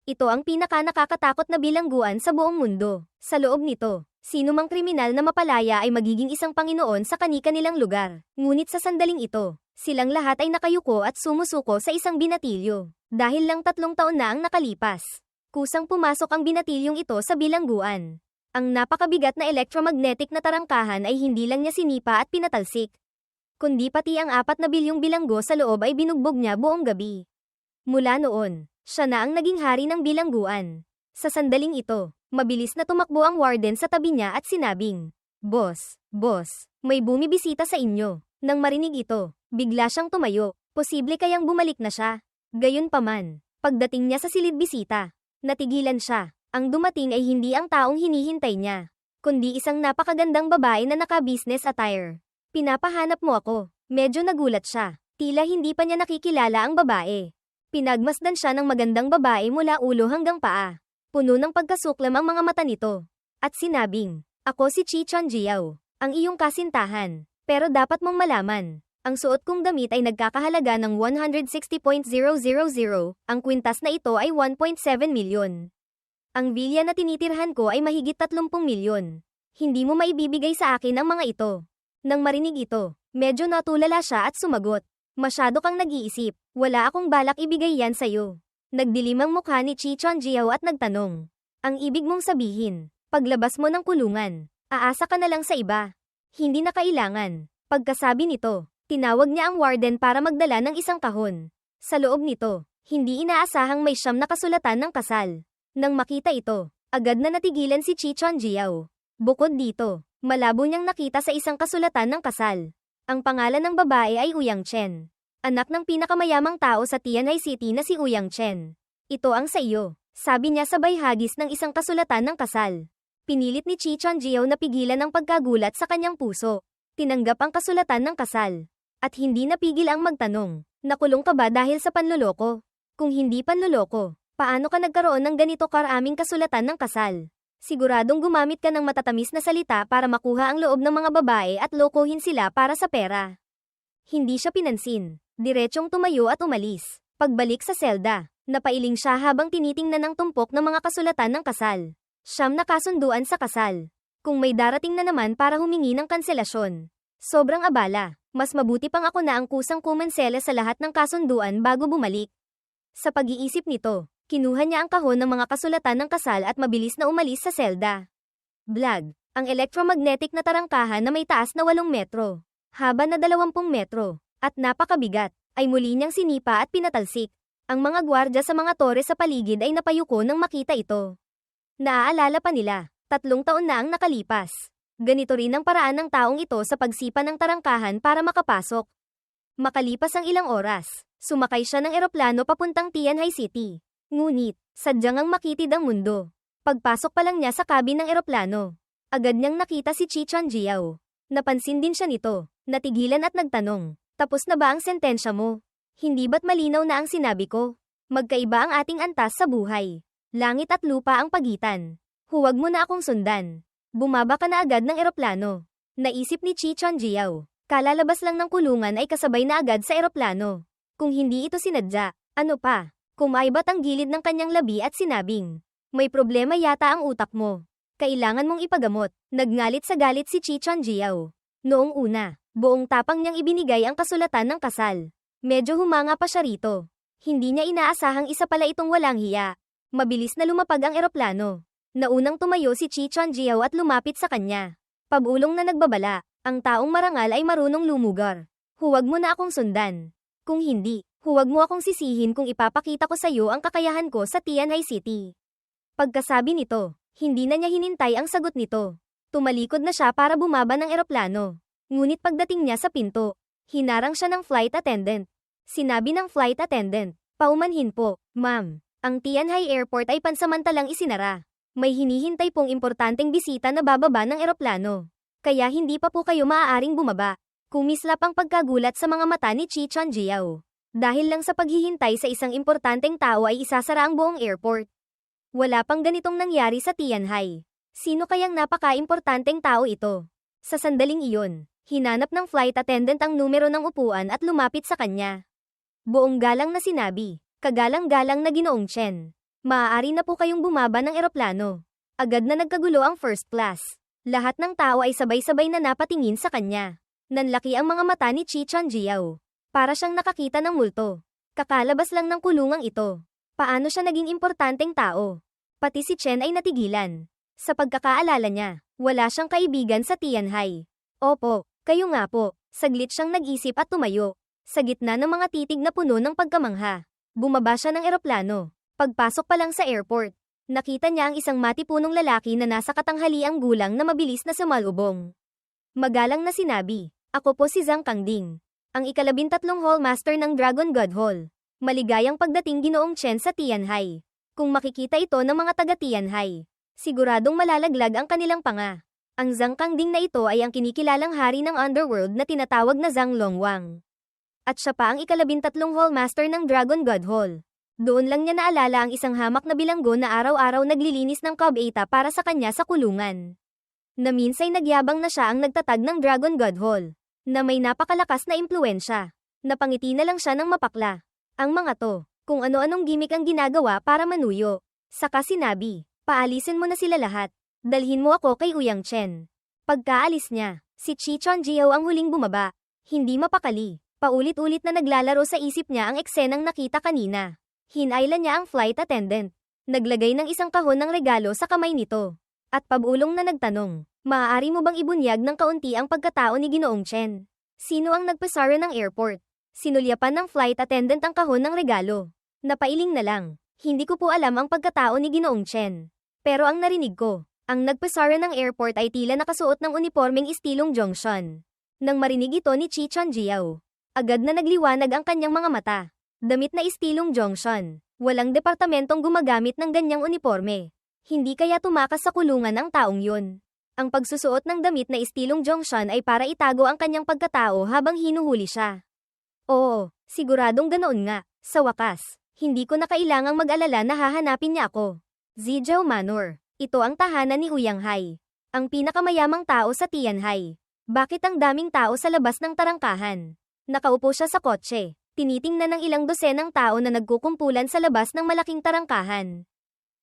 Ito ang pinaka-nakakatakot na bilangguan sa buong mundo. Sa loob nito, sino mang kriminal na mapalaya ay magiging isang Panginoon sa kani-kanilang lugar. Ngunit sa sandaling ito, silang lahat ay nakayuko at sumusuko sa isang binatilyo. Dahil lang 3 taon na ang nakalipas, kusang pumasok ang binatilyong ito sa bilangguan. Ang napakabigat na electromagnetic na tarangkahan ay hindi lang niya sinipa at pinatalsik, kundi pati ang 4 na bilyong bilanggo sa loob ay binugbog niya buong gabi. Mula noon, siya na ang naging hari ng bilangguan. Sa sandaling ito, mabilis na tumakbo ang warden sa tabi niya at sinabing, Boss, may bumibisita sa inyo. Nang marinig ito, bigla siyang tumayo. Posible kayang bumalik na siya. Gayunpaman, pagdating niya sa silid bisita, natigilan siya. Ang dumating ay hindi ang taong hinihintay niya, kundi isang napakagandang babae na naka-business attire. Pinapahanap mo ako. Medyo nagulat siya. Tila hindi pa niya nakikilala ang babae. Pinagmasdan siya ng magandang babae mula ulo hanggang paa. Puno ng pagkasuklam ang mga mata nito. At sinabing, ako si Chi Chonjiao, ang iyong kasintahan. Pero dapat mong malaman, ang suot kong damit ay nagkakahalaga ng 160.000. Ang kwintas na ito ay 1.7 milyon. Ang villa na tinitirhan ko ay mahigit 30 milyon. Hindi mo maibibigay sa akin ang mga ito. Nang marinig ito, medyo natulala siya at sumagot. Masyado kang nag-iisip, wala akong balak ibigay yan sa'yo. Nagdilim ang mukha ni Chi Chonjiao at nagtanong. Ang ibig mong sabihin, paglabas mo ng kulungan, aasa ka na lang sa iba. Hindi na kailangan. Pagkasabi nito, tinawag niya ang warden para magdala ng isang kahon. Sa loob nito, hindi inaasahang may 9 na kasulatan ng kasal. Nang makita ito, agad na natigilan si Chi Chonjiao. Bukod dito, malabo niyang nakita sa isang kasulatan ng kasal. Ang pangalan ng babae ay Ouyang Chen. Anak ng pinakamayamang tao sa Tianjin City na si Ouyang Chen. Ito ang sa iyo, sabi niya sabay hagis ng isang kasulatan ng kasal. Pinilit ni Chi Chonjiao na pigilan ang pagkagulat sa kanyang puso. Tinanggap ang kasulatan ng kasal. At hindi napigil ang magtanong, nakulong ka ba dahil sa panloloko? Kung hindi panloloko, paano ka nagkaroon ng ganito karaming kasulatan ng kasal? Siguradong gumamit ka ng matatamis na salita para makuha ang loob ng mga babae at lokohin sila para sa pera. Hindi siya pinansin. Diretsong tumayo at umalis. Pagbalik sa selda, napailing siya habang tinitingnan ang tumpok ng mga kasulatan ng kasal. 9 na kasunduan sa kasal. Kung may darating na naman para humingi ng kanselasyon. Sobrang abala. Mas mabuti pang ako na ang kusang kumensela sa lahat ng kasunduan bago bumalik. Sa pag-iisip nito, kinuha niya ang kahon ng mga kasulatan ng kasal at mabilis na umalis sa selda. Blag, ang electromagnetic na tarangkahan na may taas na 8 metro, haba na 20 metro, at napakabigat, ay muli niyang sinipa at pinatalsik. Ang mga gwardya sa mga tore sa paligid ay napayuko nang makita ito. Naaalala pa nila, 3 taon na ang nakalipas. Ganito rin ang paraan ng taong ito sa pagsipa ng tarangkahan para makapasok. Makalipas ang ilang oras, sumakay siya ng eroplano papuntang Tianjin City. Ngunit, sadyang ang makitid ang mundo. Pagpasok pa lang niya sa cabin ng eroplano, agad niyang nakita si Chi Chonjiao. Napansin din siya nito, natigilan at nagtanong, tapos na ba ang sentensya mo? Hindi ba't malinaw na ang sinabi ko? Magkaiba ang ating antas sa buhay. Langit at lupa ang pagitan. Huwag mo na akong sundan. Bumaba ka na agad ng eroplano. Naisip ni Chi Chonjiao, kalalabas lang ng kulungan ay kasabay na agad sa eroplano. Kung hindi ito sinadya, ano pa? Kumaibat ang gilid ng kanyang labi at sinabing, may problema yata ang utak mo. Kailangan mong ipagamot. Nagngalit sa galit si Chi Chonjiao. Noong una, buong tapang niyang ibinigay ang kasulatan ng kasal. Medyo humanga pa siya rito. Hindi niya inaasahang isa pala itong walang hiya. Mabilis na lumapag ang eroplano. Naunang tumayo si Chi Chonjiao at lumapit sa kanya. Pabulong na nagbabala, ang taong marangal ay marunong lumugar. Huwag mo na akong sundan. Kung hindi, huwag mo akong sisihin kung ipapakita ko sa iyo ang kakayahan ko sa Tianjin City. Pagkasabi nito, hindi na niya hinintay ang sagot nito. Tumalikod na siya para bumaba ng eroplano. Ngunit pagdating niya sa pinto, hinarang siya ng flight attendant. Sinabi ng flight attendant, paumanhin po, ma'am. Ang Tianjin Airport ay pansamantalang isinara. May hinihintay pong importanteng bisita na bababa ng eroplano. Kaya hindi pa po kayo maaaring bumaba. Kumislap ang pagkagulat sa mga mata ni Chi Chonjiao. Dahil lang sa paghihintay sa isang importanteng tao ay isasara ang buong airport. Wala pang ganitong nangyari sa Tianjin. Sino kayang napaka-importanteng tao ito? Sa sandaling iyon, hinanap ng flight attendant ang numero ng upuan at lumapit sa kanya. Buong galang na sinabi, kagalang-galang na Ginoong Chen. Maaari na po kayong bumaba ng eroplano. Agad na nagkagulo ang first class. Lahat ng tao ay sabay-sabay na napatingin sa kanya. Nanlaki ang mga mata ni Chi Chonjiao. Para siyang nakakita ng multo. Kakalabas lang ng kulungang ito. Paano siya naging importanteng tao? Pati si Chen ay natigilan. Sa pagkakaalala niya, wala siyang kaibigan sa Tianhai. Opo, kayo nga po. Saglit siyang nag-isip at tumayo. Sa gitna ng mga titig na puno ng pagkamangha. Bumaba siya ng eroplano. Pagpasok pa lang sa airport, nakita niya ang isang matipunong lalaki na nasa katanghaliang gulang na mabilis na sumalubong. Magalang na sinabi, "Ako po si Zhang Kangding, ang ika-13 Hallmaster ng Dragon God Hall. Maligayang pagdating Ginoong Chen sa Tianhai. Kung makikita ito ng mga taga Tianhai, siguradong malalaglag ang kanilang panga." Ang Zhang Kangding na ito ay ang kinikilalang hari ng underworld na tinatawag na Zhang Longwang. At siya pa ang ika-13 Hallmaster ng Dragon God Hall. Doon lang niya naalala ang isang hamak na bilanggo na araw-araw naglilinis ng kabeta para sa kanya sa kulungan. Na minsay nagyabang na siya ang nagtatag ng Dragon God Hall. Na may napakalakas na impluensya. Napangiti na lang siya ng mapakla. Ang mga to, kung ano-anong gimmick ang ginagawa para manuyo. Saka sinabi, "Paalisin mo na sila lahat. Dalhin mo ako kay Uyang Chen." Pagkaalis niya, si Chi Chonjiao ang huling bumaba. Hindi mapakali. Paulit-ulit na naglalaro sa isip niya ang eksenang nakita kanina. Hinailan niya ang flight attendant. Naglagay ng isang kahon ng regalo sa kamay nito. At pabulong na nagtanong, "Maaari mo bang ibunyag ng kaunti ang pagkatao ni Ginoong Chen?" Sino ang nagpasara ng airport? Sinulyapan ng flight attendant ang kahon ng regalo. Napailing na lang. "Hindi ko po alam ang pagkatao ni Ginoong Chen. Pero ang narinig ko, ang nagpasara ng airport ay tila nakasuot ng unipormeng istilong Zhongshan." Nang marinig ito ni Chi Chonjiao, agad na nagliwanag ang kanyang mga mata. Damit na istilong Zhongshan. Walang departamentong gumagamit ng ganyang uniforme. Hindi kaya tumakas sa kulungan ang taong yun. Ang pagsusuot ng damit na istilong Zhongshan ay para itago ang kanyang pagkatao habang hinuhuli siya. Oo, siguradong ganoon nga. Sa wakas, hindi ko na kailangang mag-alala na hahanapin niya ako. Zijiao Manor. Ito ang tahanan ni Uyang Hai. Ang pinakamayamang tao sa Tianhai. Bakit ang daming tao sa labas ng tarangkahan? Nakaupo siya sa kotse. Tinitingnan ng ilang dosenang tao na nagkukumpulan sa labas ng malaking tarangkahan.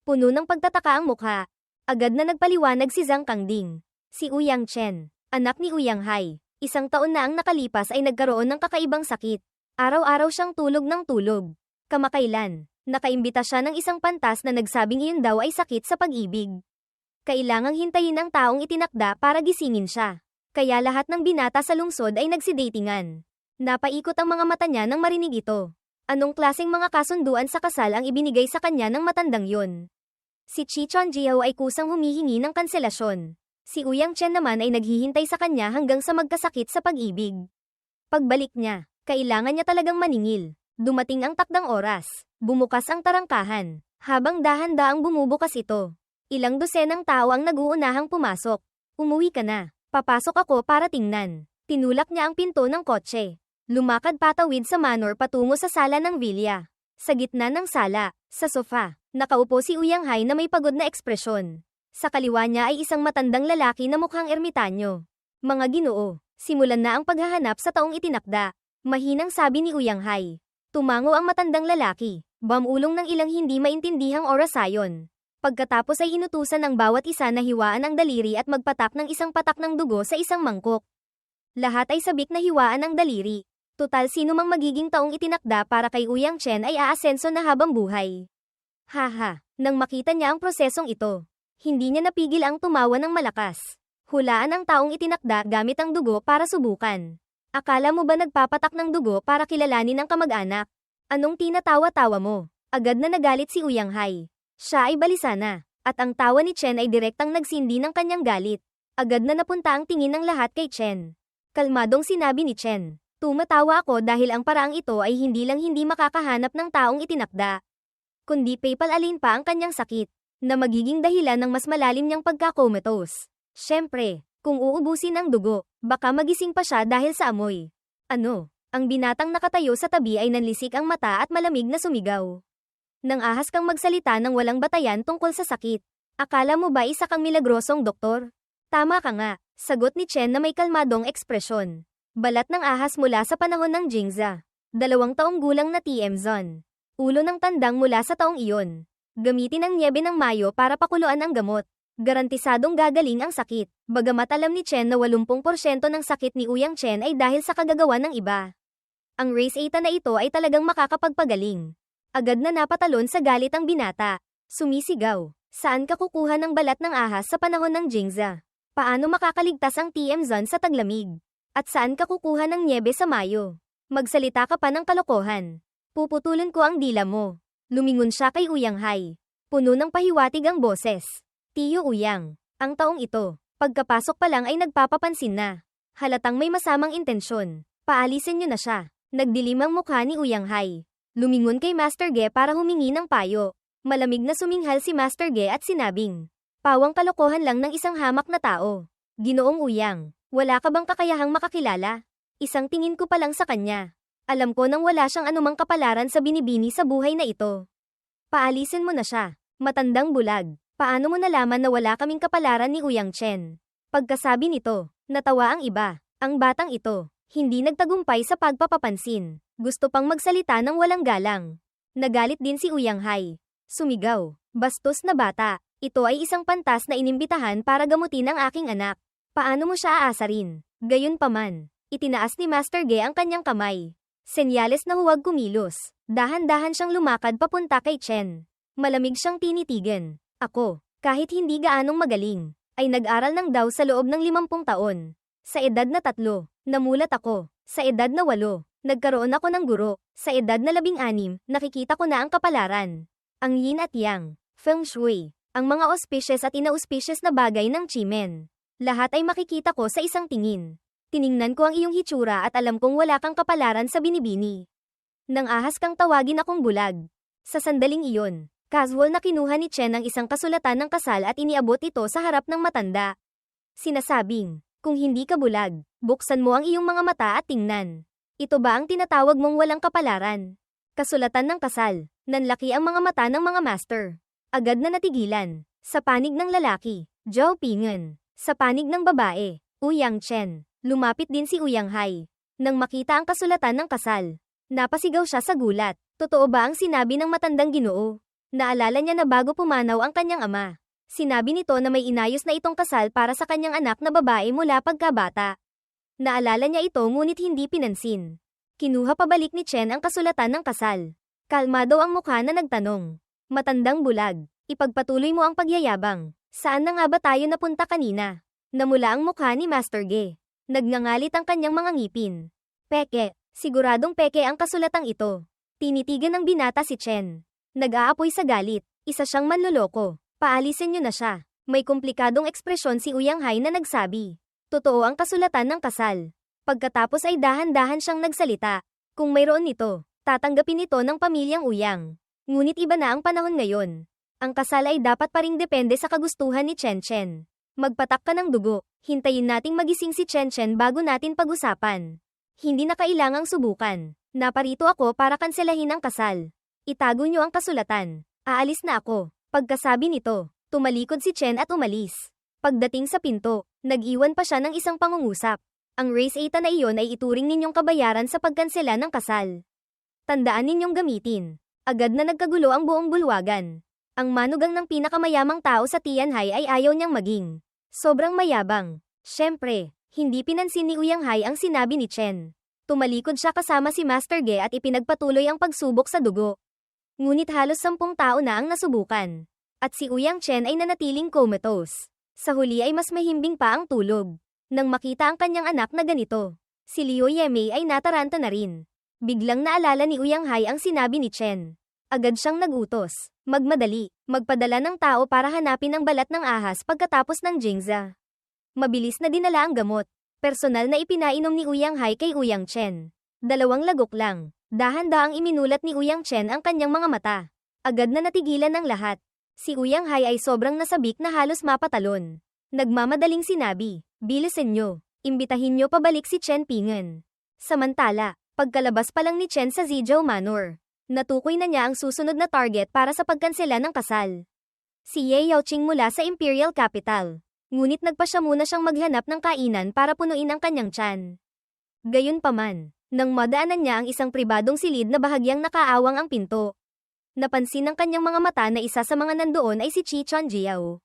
Puno ng pagtataka ang mukha. Agad na nagpaliwanag si Zhang Kangding. Si Uyang Chen, anak ni Uyang Hai. 1 taon na ang nakalipas ay nagkaroon ng kakaibang sakit. Araw-araw siyang tulog ng tulog. Kamakailan, nakaimbita siya ng isang pantas na nagsabing iyon daw ay sakit sa pag-ibig. Kailangang hintayin ang taong itinakda para gisingin siya. Kaya lahat ng binata sa lungsod ay nagsidatingan. Napaikot ang mga mata niya nang marinig ito. Anong klaseng mga kasunduan sa kasal ang ibinigay sa kanya ng matandang yun? Si Chi Chonjiao ay kusang humihingi ng kanselasyon. Si Uyang Chen naman ay naghihintay sa kanya hanggang sa magkasakit sa pag-ibig. Pagbalik niya, kailangan niya talagang maningil. Dumating ang takdang oras. Bumukas ang tarangkahan. Habang dahan-daang bumubukas ito, ilang dosenang tao ang nag-uunahang pumasok. "Umuwi ka na. Papasok ako para tingnan." Tinulak niya ang pinto ng kotse. Lumakad patawid sa manor patungo sa sala ng villa. Sa gitna ng sala, sa sofa, nakaupo si Uyang Hai na may pagod na ekspresyon. Sa kaliwa niya ay isang matandang lalaki na mukhang ermitanyo. "Mga Ginoo, simulan na ang paghahanap sa taong itinakda," mahinang sabi ni Uyang Hai. Tumango ang matandang lalaki, bamulong ng ilang hindi maintindihang orasayon. Pagkatapos ay inutusan ng bawat isa na hiwaan ang daliri at magpatak ng isang patak ng dugo sa isang mangkok. Lahat ay sabik na hiwaan ang daliri. Tutal sino mang magiging taong itinakda para kay Uyang Chen ay aasenso na habang buhay. Haha, nang makita niya ang prosesong ito, hindi niya napigil ang tumawa ng malakas. Hulaan ang taong itinakda gamit ang dugo para subukan. Akala mo ba nagpapatak ng dugo para kilalanin ang kamag-anak? Anong tinatawa-tawa mo? Agad na nagalit si Uyang Hai. Siya ay balisa na, at ang tawa ni Chen ay direktang nagsindi ng kanyang galit. Agad na napunta ang tingin ng lahat kay Chen. Kalmadong sinabi ni Chen. Tumatawa ako dahil ang paraang ito ay hindi lang hindi makakahanap ng taong itinakda, kundi PayPal-alin pa ang kanyang sakit, na magiging dahilan ng mas malalim niyang pagka-comatose. Siyempre, kung uubusin ang dugo, baka magising pa siya dahil sa amoy. Ano? Ang binatang nakatayo sa tabi ay nanlisik ang mata at malamig na sumigaw. Nang ahas kang magsalita ng walang batayan tungkol sa sakit. Akala mo ba isa kang milagrosong doktor? Tama ka nga, sagot ni Chen na may kalmadong ekspresyon. Balat ng ahas mula sa panahon ng Jingza. 2 taong gulang na TM Zon. Ulo ng tandang mula sa taong iyon. Gamitin ang niebe ng Mayo para pakuluan ang gamot. Garantisadong gagaling ang sakit. Bagamat alam ni Chen na 80% ng sakit ni Uyang Chen ay dahil sa kagagawa ng iba. Ang race 8 na ito ay talagang makakapagpagaling. Agad na napatalon sa galit ang binata. Sumisigaw. Saan ka kukuha ng balat ng ahas sa panahon ng Jingza? Paano makakaligtas ang TM Zone sa taglamig? At saan ka kukuha ng niebe sa Mayo? Magsalita ka pa ng kalokohan. Puputulin ko ang dila mo. Lumingon siya kay Uyang Hai. Puno ng pahiwatig ang boses. Tiyo Uyang, ang taong ito, pagkapasok pa lang ay nagpapapansin na. Halatang may masamang intensyon. Paalisin niyo na siya. Nagdilim ang mukha ni Uyang Hai. Lumingon kay Master Ge para humingi ng payo. Malamig na suminghal si Master Ge at sinabing, pawang kalokohan lang ng isang hamak na tao. Ginoong Uyang, wala ka bang kakayahang makakilala? Isang tingin ko pa lang sa kanya. Alam ko nang wala siyang anumang kapalaran sa binibini sa buhay na ito. Paalisin mo na siya. Matandang bulag. Paano mo nalaman na wala kaming kapalaran ni Uyang Chen? Pagkasabi nito, natawa ang iba. Ang batang ito, hindi nagtagumpay sa pagpapapansin. Gusto pang magsalita ng walang galang. Nagalit din si Uyang Hai. Sumigaw, bastos na bata. Ito ay isang pantas na inimbitahan para gamutin ang aking anak. Paano mo siya aasarin? Gayunpaman, itinaas ni Master Ge ang kanyang kamay. Senyales na huwag kumilos. Dahan-dahan siyang lumakad papunta kay Chen. Malamig siyang tinitigan. Ako, kahit hindi gaanong magaling, ay nag-aral ng daw sa loob ng 50 taon. Sa edad na 3, namulat ako. Sa edad na 8, nagkaroon ako ng guro. Sa edad na 16, nakikita ko na ang kapalaran. Ang yin at yang, feng shui, ang mga auspicious at inauspicious na bagay ng Chimen. Lahat ay makikita ko sa isang tingin. Tiningnan ko ang iyong hitsura at alam kong wala kang kapalaran sa binibini. Nang ahas kang tawagin akong bulag. Sa sandaling iyon, casual na kinuha ni Chen ang isang kasulatan ng kasal at iniabot ito sa harap ng matanda. Sinasabing, kung hindi ka bulag, buksan mo ang iyong mga mata at tingnan. Ito ba ang tinatawag mong walang kapalaran? Kasulatan ng kasal, nanlaki ang mga mata ng mga master. Agad na natigilan. Sa panig ng lalaki, Zhao Ping'en. Sa panig ng babae, Uyang Chen. Lumapit din si Uyang Hai. Nang makita ang kasulatan ng kasal, napasigaw siya sa gulat. Totoo ba ang sinabi ng matandang Ginoo? Naalala niya na bago pumanaw ang kanyang ama, sinabi nito na may inayos na itong kasal para sa kanyang anak na babae mula pagkabata. Naalala niya ito ngunit hindi pinansin. Kinuha pabalik ni Chen ang kasulatan ng kasal. Kalmado ang mukha na nagtanong. Matandang bulag, ipagpatuloy mo ang pagyayabang. Saan na nga ba tayo napunta kanina? Namula ang mukha ni Master Ge. Nagngangalit ang kanyang mga ngipin. Peke, siguradong peke ang kasulatang ito. Tinitigan ng binata si Chen. Nag-aapoy sa galit, isa siyang manloloko. Paalisin niyo na siya. May komplikadong ekspresyon si Uyang Hai na nagsabi. Totoo ang kasulatan ng kasal. Pagkatapos ay dahan-dahan siyang nagsalita. Kung mayroon nito, tatanggapin ito ng pamilyang Uyang. Ngunit iba na ang panahon ngayon. Ang kasal ay dapat pa ring depende sa kagustuhan ni Chen Chen. Magpatak ka ng dugo, hintayin nating magising si Chen Chen bago natin pag-usapan. Hindi na kailangang subukan. Naparito ako para kanselahin ang kasal. Itago niyo ang kasulatan. Aalis na ako. Pagkasabi nito, tumalikod si Chen at umalis. Pagdating sa pinto, nag-iwan pa siya ng isang pangungusap. Ang race 8 na iyon ay ituring ninyong kabayaran sa pagkansela ng kasal. Tandaan ninyong gamitin. Agad na nagkagulo ang buong bulwagan. Ang manugang ng pinakamayamang tao sa Tianhai ay ayaw niyang maging. Sobrang mayabang. Siyempre, hindi pinansin ni Uyang Hai ang sinabi ni Chen. Tumalikod siya kasama si Master Ge at ipinagpatuloy ang pagsubok sa dugo. Ngunit halos 10 tao na ang nasubukan. At si Uyang Chen ay nanatiling comatose. Sa huli ay mas mahimbing pa ang tulog. Nang makita ang kanyang anak na ganito, si Liu Yemei ay nataranta na rin. Biglang naalala ni Uyang Hai ang sinabi ni Chen. Agad siyang nagutos. Magmadali, magpadala ng tao para hanapin ang balat ng ahas pagkatapos ng Jingza. Mabilis na dinala ang gamot. Personal na ipinainom ni Uyang Hai kay Uyang Chen. 2 lagok lang. Dahan-daang iminulat ni Uyang Chen ang kanyang mga mata. Agad na natigilan ng lahat. Si Uyang Hai ay sobrang nasabik na halos mapatalon. Nagmamadaling sinabi, bilisan nyo, imbitahin nyo pabalik si Chen Ping'en. Samantala, pagkalabas pa lang ni Chen sa Zizhou Manor, natukoy na niya ang susunod na target para sa pagkansela ng kasal. Si Ye Yaoqing mula sa Imperial Capital. Ngunit nagpa siya muna siyang maghanap ng kainan para punuin ang kanyang tiyan. Gayunpaman, nang madaanan niya ang isang pribadong silid na bahagyang nakaawang ang pinto. Napansin ng kanyang mga mata na isa sa mga nandoon ay si Chi Chonjiao.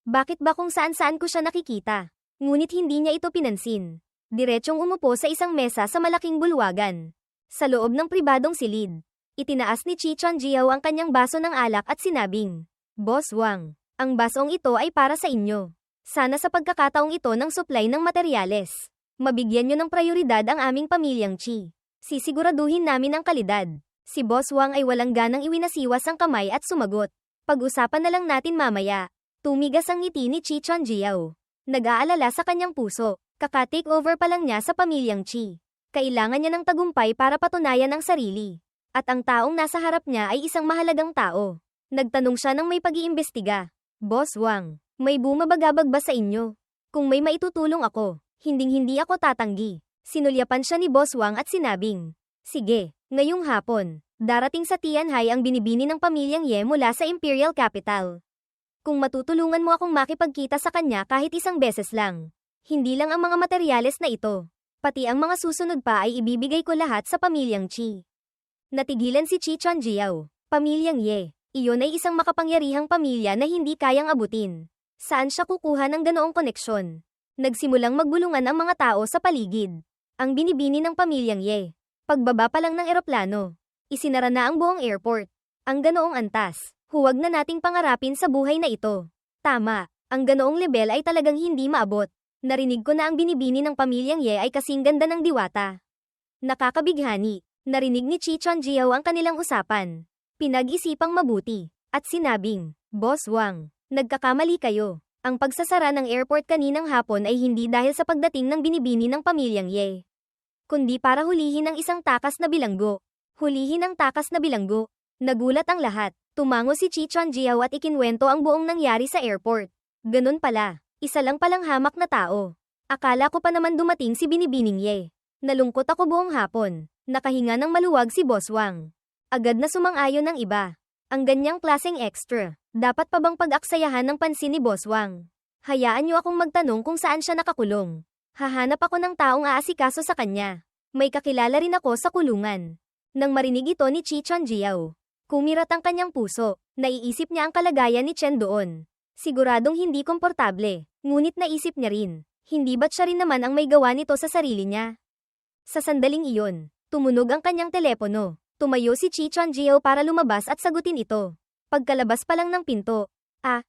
Bakit ba kung saan-saan ko siya nakikita? Ngunit hindi niya ito pinansin. Diretsyong umupo sa isang mesa sa malaking bulwagan. Sa loob ng pribadong silid, itinaas ni Chi Chonjiao ang kanyang baso ng alak at sinabing, Boss Wang, ang basong ito ay para sa inyo. Sana sa pagkakataong ito ng supply ng materyales, mabigyan nyo ng prioridad ang aming pamilyang Chi. Sisiguraduhin namin ang kalidad. Si Boss Wang ay walang ganang iwinasiwas ang kamay at sumagot. Pag-usapan na lang natin mamaya. Tumigas ang ngiti ni Chi Chonjiao. Nag-aalala sa kanyang puso. Kaka-take over pa lang niya sa pamilyang Chi. Kailangan niya ng tagumpay para patunayan ang sarili. At ang taong nasa harap niya ay isang mahalagang tao. Nagtanong siya ng may pag-iimbestiga. Boss Wang, may bumabagabag ba sa inyo? Kung may maitutulong ako, hinding-hindi ako tatanggi. Sinulyapan siya ni Boss Wang at sinabing, sige, ngayong hapon, darating sa Tianhai ang binibini ng pamilyang Ye mula sa Imperial Capital. Kung matutulungan mo akong makipagkita sa kanya kahit isang beses lang, hindi lang ang mga materyales na ito, pati ang mga susunod pa ay ibibigay ko lahat sa pamilyang Chi. Natigilan si Chi Chonjiao. Pamilyang Ye, iyon ay isang makapangyarihang pamilya na hindi kayang abutin. Saan siya kukuha ng ganoong koneksyon? Nagsimulang magbulungan ang mga tao sa paligid. Ang binibini ng pamilyang Ye. Pagbaba pa lang ng eroplano, isinara na ang buong airport. Ang ganoong antas, huwag na nating pangarapin sa buhay na ito. Tama, ang ganoong level ay talagang hindi maabot. Narinig ko na ang binibini ng pamilyang Ye ay kasing ganda ng diwata. Nakakabighani, narinig ni Chi Chonjiao ang kanilang usapan. Pinag-isipang mabuti, at sinabing, Boss Wang, nagkakamali kayo. Ang pagsasara ng airport kaninang hapon ay hindi dahil sa pagdating ng binibini ng pamilyang Ye, kundi para hulihin ang isang takas na bilanggo. Hulihin ang takas na bilanggo. Nagulat ang lahat. Tumango si Chi Chonjiao at ikinwento ang buong nangyari sa airport. Ganun pala, isa lang palang hamak na tao. Akala ko pa naman dumating si binibining Ye. Nalungkot ako buong hapon. Nakahinga ng maluwag si Boss Wang. Agad na sumang-ayon ng iba. Ang ganyang klaseng extra, dapat pa bang pag-aksayahan ng pansin ni Boss Wang? Hayaan niyo akong magtanong kung saan siya nakakulong. Hahanap ako ng taong aasikaso sa kanya. May kakilala rin ako sa kulungan. Nang marinig ito ni Chi Chonjiao, kumirat ang kanyang puso. Naiisip niya ang kalagayan ni Chen doon. Siguradong hindi komportable, ngunit naisip niya rin, hindi ba't siya rin naman ang may gawa nito sa sarili niya? Sa sandaling iyon, tumunog ang kanyang telepono. Tumayo si Chi Chonjiao para lumabas at sagutin ito. Pagkalabas pa lang ng pinto,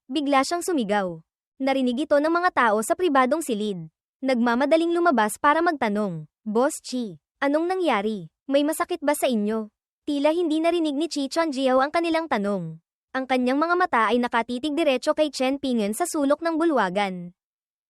bigla siyang sumigaw. Narinig ito ng mga tao sa pribadong silid. Nagmamadaling lumabas para magtanong, Boss Chi, anong nangyari? May masakit ba sa inyo? Tila hindi narinig ni Chi Chonjiao ang kanilang tanong. Ang kanyang mga mata ay nakatitig diretso kay Chen Pingen sa sulok ng bulwagan.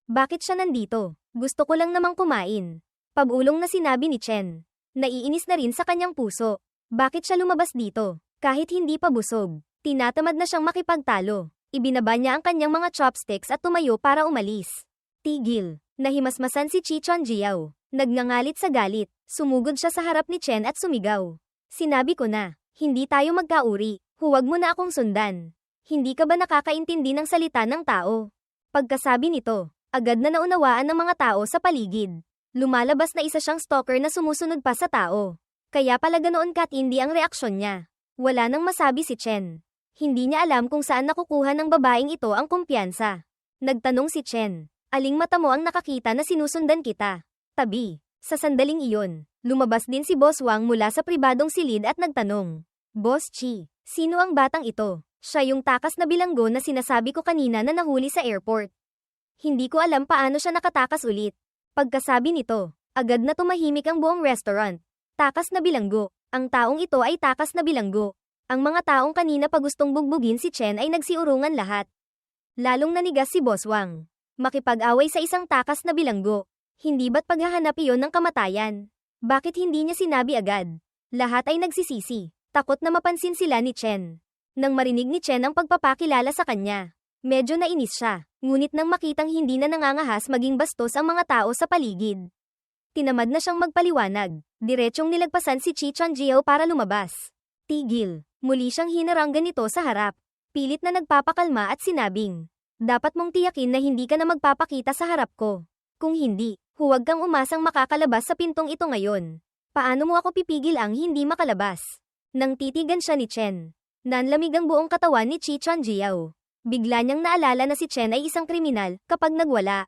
Bakit siya nandito? Gusto ko lang namang kumain. Pabulong na sinabi ni Chen. Naiinis na rin sa kanyang puso. Bakit siya lumabas dito? Kahit hindi pa busog, tinatamad na siyang makipagtalo. Ibinaba niya ang kanyang mga chopsticks at tumayo para umalis. Tigil. Nahimasmasan si Chi Chonjiao. Nagngangalit sa galit. Sumugod siya sa harap ni Chen at sumigaw. Sinabi ko na, hindi tayo magkauri. Huwag mo na akong sundan. Hindi ka ba nakakaintindi ng salita ng tao? Pagkasabi nito, agad na naunawaan ng mga tao sa paligid. Lumalabas na isa siyang stalker na sumusunod pa sa tao. Kaya pala ganoon katindi ang reaksyon niya. Wala nang masabi si Chen. Hindi niya alam kung saan nakukuha ng babaeng ito ang kumpiyansa. Nagtanong si Chen, aling mata mo ang nakakita na sinusundan kita? Tabi. Sa sandaling iyon, lumabas din si Boss Wang mula sa pribadong silid at nagtanong, Boss Chi, sino ang batang ito? Siya yung takas na bilanggo na sinasabi ko kanina na nahuli sa airport. Hindi ko alam paano siya nakatakas ulit. Pagkasabi nito, agad na tumahimik ang buong restaurant. Takas na bilanggo. Ang taong ito ay takas na bilanggo. Ang mga taong kanina pa gustong bugbugin si Chen ay nagsiurungan lahat. Lalong nanigas si Boss Wang. Makipag-away sa isang takas na bilanggo. Hindi ba't paghahanap iyon ng kamatayan? Bakit hindi niya sinabi agad? Lahat ay nagsisisi. Takot na mapansin sila ni Chen. Nang marinig ni Chen ang pagpapakilala sa kanya, medyo nainis siya. Ngunit nang makitang hindi na nangangahas maging bastos ang mga tao sa paligid, tinamad na siyang magpaliwanag. Diretsyong nilagpasan si Chi Chonjiao para lumabas. Tigil. Muli siyang hinaranggan nito sa harap. Pilit na nagpapakalma at sinabing, dapat mong tiyakin na hindi ka na magpapakita sa harap ko. Kung hindi, huwag kang umasang makakalabas sa pintong ito ngayon. Paano mo ako pipigil ang hindi makalabas? Nang titigan siya ni Chen, Nanlamig ang buong katawan ni Chi Chonjiao. Bigla niyang naalala na si Chen ay isang kriminal kapag nagwala.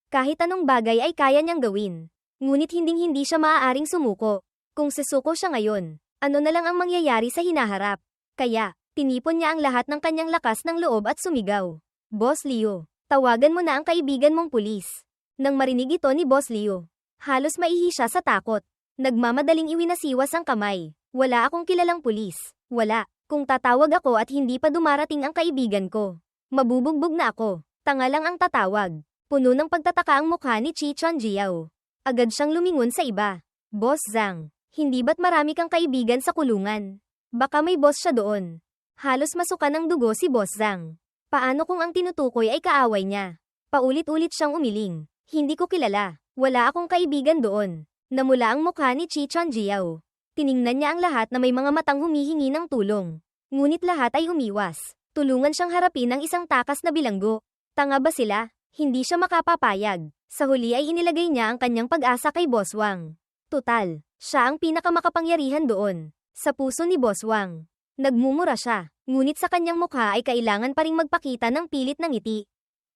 Kahit anong bagay ay kaya niyang gawin. Ngunit hinding-hindi siya maaaring sumuko. Kung susuko siya ngayon, ano na lang ang mangyayari sa hinaharap. Kaya, tinipon niya ang lahat ng kanyang lakas ng loob at sumigaw. Boss Leo, tawagan mo na ang kaibigan mong pulis. Nang marinig ito ni Boss Leo, halos maihi siya sa takot. Nagmamadaling iwinasiwas ang kamay. Wala akong kilalang pulis. Wala. Kung tatawag ako at hindi pa dumarating ang kaibigan ko, mabubugbog na ako. Tanga lang ang tatawag. Puno ng pagtataka ang mukha ni Chi Chonjiao. Agad siyang lumingon sa iba. Boss Zhang, hindi ba't marami kang kaibigan sa kulungan? Baka may boss siya doon. Halos masuka ng dugo si Boss Zhang. Paano kung ang tinutukoy ay kaaway niya? Paulit-ulit siyang umiling. Hindi ko kilala. Wala akong kaibigan doon. Namula ang mukha ni Chi Chonjiao. Tiningnan niya ang lahat na may mga matang humihingi ng tulong. Ngunit lahat ay umiwas. Tulungan siyang harapin ng isang takas na bilanggo. Tanga ba sila? Hindi siya makapapayag. Sa huli ay inilagay niya ang kanyang pag-asa kay Boss Wang. Tutal, siya ang pinakamakapangyarihan doon. Sa puso ni Boss Wang. Nagmumura siya, ngunit sa kanyang mukha ay kailangan pa ring magpakita ng pilit ng ngiti.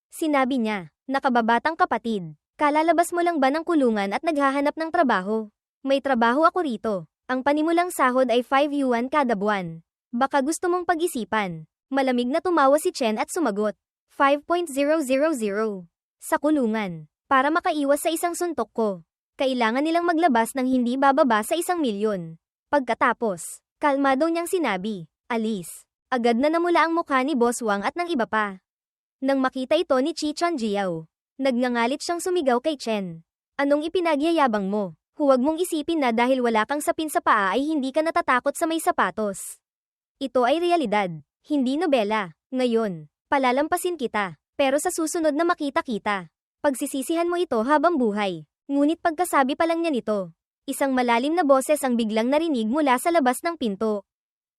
Sinabi niya, nakababatang kapatid, kalalabas mo lang ba ng kulungan at naghahanap ng trabaho? May trabaho ako rito. Ang panimulang sahod ay 5 yuan kada buwan. Baka gusto mong pag-isipan. Malamig na tumawa si Chen at sumagot. 5,000. Sa kulungan. Para makaiwas sa isang suntok ko. Kailangan nilang maglabas ng hindi bababa sa 1,000,000. Pagkatapos, kalmado niyang sinabi, alis. Agad na namula ang mukha ni Boss Wang at ng iba pa. Nang makita ito ni Chi Chonjiao, nagngangalit siyang sumigaw kay Chen. Anong ipinagyayabang mo? Huwag mong isipin na dahil wala kang sapin sa paa ay hindi ka natatakot sa may sapatos. Ito ay realidad, hindi nobela. Ngayon, palalampasin kita, pero sa susunod na makita kita. Pagsisisihan mo ito habang buhay. Ngunit pagkasabi pa lang niya nito, isang malalim na boses ang biglang narinig mula sa labas ng pinto.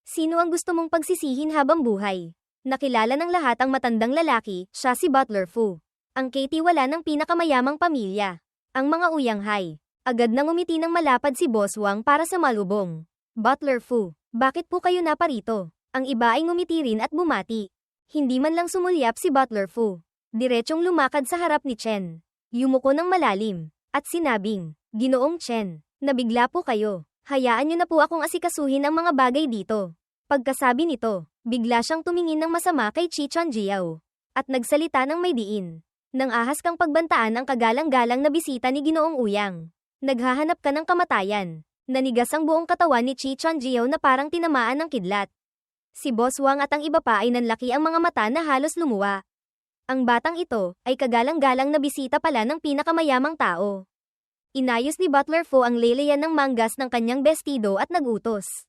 Sino ang gusto mong pagsisihin habang buhay? Nakilala ng lahat ang matandang lalaki, siya si Butler Fu. Ang Katie wala ng pinakamayamang pamilya. Ang mga Uyanghay. Agad nang umiti ng malapad si Boss Wang para sa malubong. Butler Fu, bakit po kayo naparito? Ang iba ay ngumiti rin at bumati. Hindi man lang sumulyap si Butler Fu. Diretsong lumakad sa harap ni Chen. Yumuko ng malalim, at sinabing, Ginoong Chen, nabigla po kayo. Hayaan niyo na po akong asikasuhin ang mga bagay dito. Pagkasabi nito, bigla siyang tumingin ng masama kay Chi Chonjiao. At nagsalita ng may diin. Nang ahas kang pagbantaan ang kagalang-galang na bisita ni Ginoong Uyang. Naghahanap ka ng kamatayan. Nanigas ang buong katawan ni Chi Chonjiao na parang tinamaan ng kidlat. Si Boss Wang at ang iba pa ay nanlaki ang mga mata na halos lumuwa. Ang batang ito ay kagalang-galang na bisita pala ng pinakamayamang tao. Inayos ni Butler Fu ang laylayan ng manggas ng kanyang bestido at nagutos.